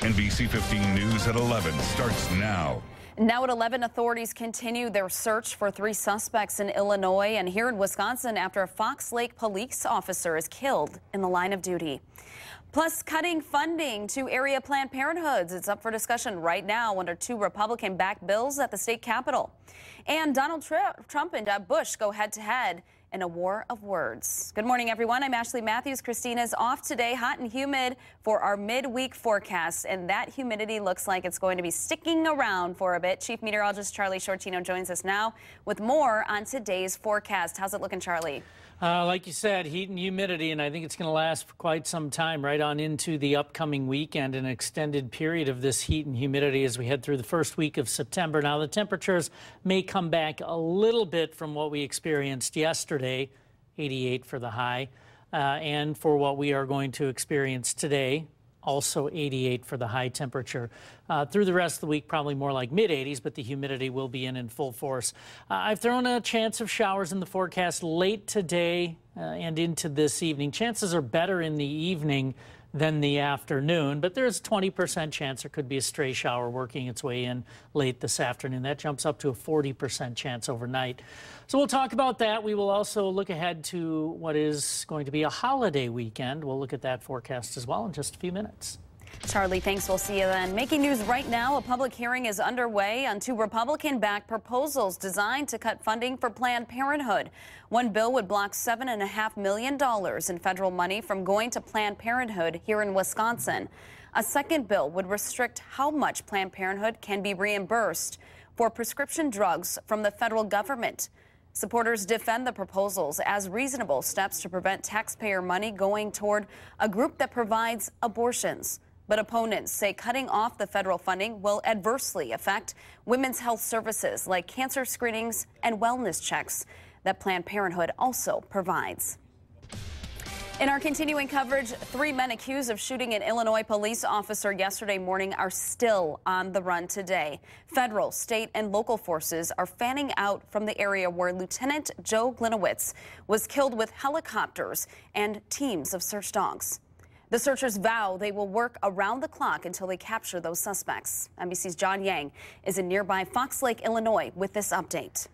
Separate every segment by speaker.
Speaker 1: NBC 15 News at 11 starts now.
Speaker 2: Now at 11, authorities continue their search for 3 suspects in Illinois and here in Wisconsin after a Fox Lake police officer is killed in the line of duty. Plus, cutting funding to area Planned Parenthoods. It's up for discussion right now under 2 Republican-backed bills at the state capitol. And Donald Trump and Bush go head-to-head in a war of words. Good morning, everyone. I'm Ashley Matthews. Christina's off today, hot and humid for our midweek forecast, and that humidity looks like it's going to be sticking around for a bit. Chief Meteorologist Charlie Shortino joins us now with more on today's forecast. How's it looking, Charlie?
Speaker 3: Like you said, heat and humidity, and I think it's going to last for quite some time, right on into the upcoming weekend, an extended period of this heat and humidity as we head through the first week of September. Now, the temperatures may come back a little bit from what we experienced yesterday, 88 for the high, and for what we are going to experience today, also 88 for the high temperature. Through the rest of the week, probably more like mid-80s, but the humidity will be in full force. I've thrown a chance of showers in the forecast late today and into this evening. Chances are better in the evening than the afternoon, but there's a 20% chance there could be a stray shower working its way in late this afternoon. That jumps up to a 40% chance overnight. So we'll talk about that. We will also look ahead to what is going to be a holiday weekend. We'll look at that forecast as well in just a few minutes.
Speaker 2: Charlie, thanks. We'll see you then. Making news right now, a public hearing is underway on 2 Republican-backed proposals designed to cut funding for Planned Parenthood. One bill would block $7.5 million in federal money from going to Planned Parenthood here in Wisconsin. A second bill would restrict how much Planned Parenthood can be reimbursed for prescription drugs from the federal government. Supporters defend the proposals as reasonable steps to prevent taxpayer money going toward a group that provides abortions. But opponents say cutting off the federal funding will adversely affect women's health services like cancer screenings and wellness checks that Planned Parenthood also provides. In our continuing coverage, 3 men accused of shooting an Illinois police officer yesterday morning are still on the run today. Federal, state, and local forces are fanning out from the area where Lieutenant Joe Glinowitz was killed with helicopters and teams of search dogs. The searchers vow they will work around the clock until they capture those suspects. NBC's John Yang is in nearby Fox Lake, Illinois, with this update.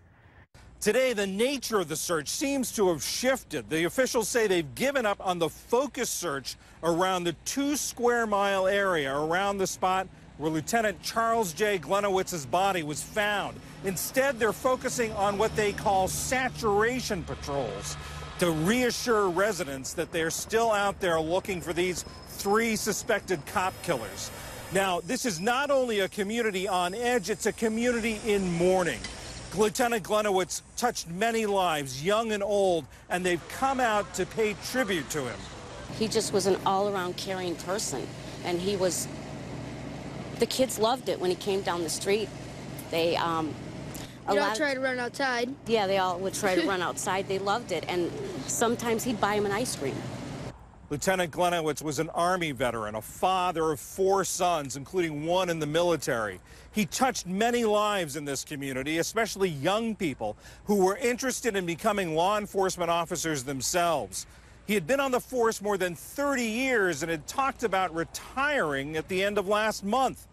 Speaker 4: Today, the nature of the search seems to have shifted. The officials say they've given up on the focus search around the 2-square-mile area around the spot where Lieutenant Charles J. Glenowitz's body was found. Instead, they're focusing on what they call saturation patrols to reassure residents that they're still out there looking for these 3 suspected cop killers. Now, this is not only a community on edge, it's a community in mourning. Lieutenant Glenowitz touched many lives, young and old, and they've come out to pay tribute to him.
Speaker 5: He just was an all-around caring person, and the kids loved it when he came down the street. They
Speaker 6: all try to run outside.
Speaker 5: Yeah, they all would try to run outside. They loved it, and sometimes he'd buy them an ice cream.
Speaker 4: Lieutenant Glenowitz was an Army veteran, a father of 4 sons, including 1 in the military. He touched many lives in this community, especially young people who were interested in becoming law enforcement officers themselves. He had been on the force more than 30 years and had talked about retiring at the end of last month.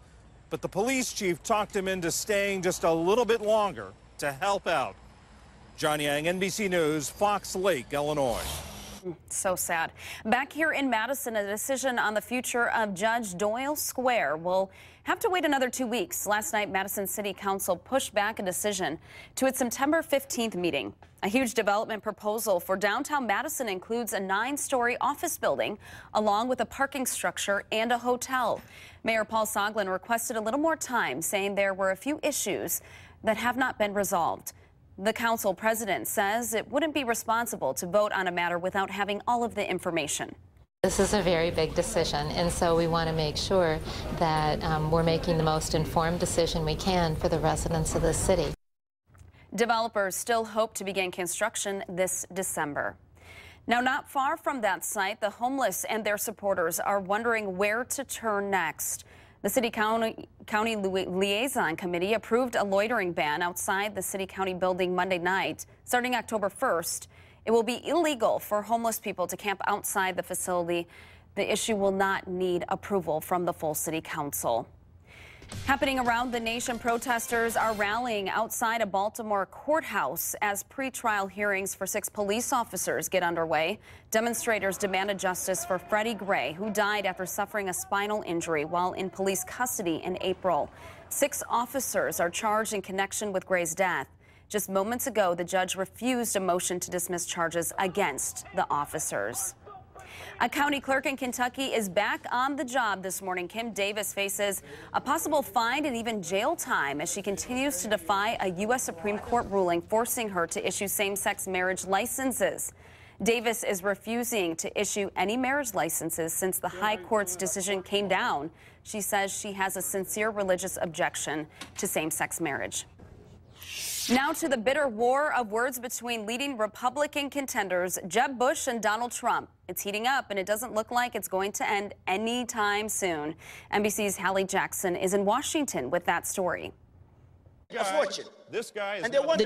Speaker 4: But the police chief talked him into staying just a little bit longer to help out. John Yang, NBC News, Fox Lake, Illinois.
Speaker 2: So sad. Back here in Madison, a decision on the future of Judge Doyle Square will have to wait another 2 weeks. Last night, Madison City Council pushed back a decision to its September 15th meeting. A huge development proposal for downtown Madison includes a 9-story office building, along with a parking structure and a hotel. Mayor Paul Soglin requested a little more time, saying there were a few issues that have not been resolved. The council president says it wouldn't be responsible to vote on a matter without having all of the information.
Speaker 7: This is a very big decision, and so we want to make sure that we're making the most informed decision we can for the residents of this city.
Speaker 2: Developers still hope to begin construction this December. Now, not far from that site, the homeless and their supporters are wondering where to turn next. The City-County Liaison Committee approved a loitering ban outside the City-County building Monday night. Starting October 1st, it will be illegal for homeless people to camp outside the facility The issue will not need approval from the full city council. Happening around the nation, protesters are rallying outside a Baltimore courthouse as pretrial hearings for 6 police officers get underway. Demonstrators demanded justice for Freddie Gray, who died after suffering a spinal injury while in police custody in April. 6 officers are charged in connection with Gray's death. Just moments ago, the judge refused a motion to dismiss charges against the officers. A county clerk in Kentucky is back on the job this morning. Kim Davis faces a possible fine and even jail time as she continues to defy a U.S. Supreme Court ruling forcing her to issue same-sex marriage licenses. Davis is refusing to issue any marriage licenses since the high court's decision came down. She says she has a sincere religious objection to same-sex marriage. Now to the bitter war of words between leading Republican contenders Jeb Bush and Donald Trump. It's heating up, and it doesn't look like it's going to end anytime soon. NBC's Hallie Jackson is in Washington with that story.
Speaker 8: The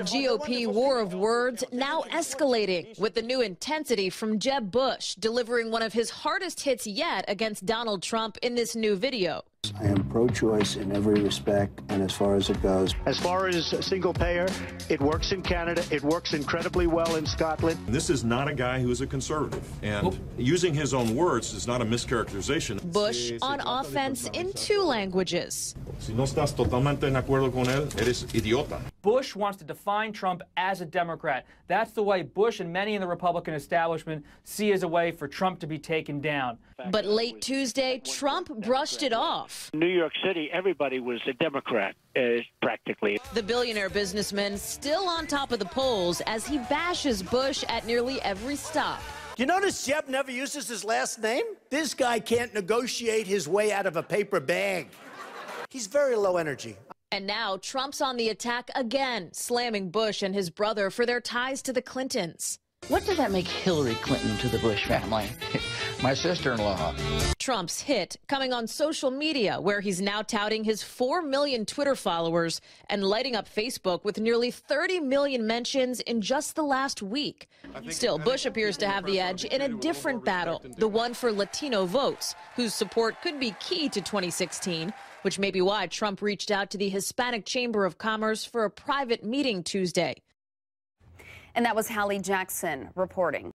Speaker 8: GOP war of words now escalating with the new intensity from Jeb Bush, delivering one of his hardest hits yet against Donald Trump in this new video.
Speaker 9: I am pro-choice in every respect, and as far as it goes.
Speaker 10: As far as single payer, it works in Canada. It works incredibly well in Scotland.
Speaker 11: This is not a guy who's a conservative, and using his own words is not a mischaracterization.
Speaker 8: Bush on offense in 2 languages.
Speaker 11: Si no estás totalmente en acuerdo con él, eres idiota.
Speaker 12: Bush wants to define Trump as a Democrat. That's the way Bush and many in the Republican establishment see as a way for Trump to be taken down.
Speaker 8: But late Tuesday, Trump brushed it off.
Speaker 10: New York City, everybody was a Democrat, practically.
Speaker 8: The billionaire businessman still on top of the polls as he bashes Bush at nearly every stop.
Speaker 13: You notice Jeb never uses his last name? This guy can't negotiate his way out of a paper bag. He's very low energy.
Speaker 8: And now Trump's on the attack again, slamming Bush and his brother for their ties to the Clintons.
Speaker 14: What did that make Hillary Clinton to the Bush family? My sister-in-law.
Speaker 8: Trump's hit coming on social media, where he's now touting his 4 million Twitter followers and lighting up Facebook with nearly 30 million mentions in just the last week. Still, Bush appears to have the edge in a different battle, the one for Latino votes, whose support could be key to 2016, which may be why Trump reached out to the Hispanic Chamber of Commerce for a private meeting Tuesday.
Speaker 2: And that was Hallie Jackson reporting.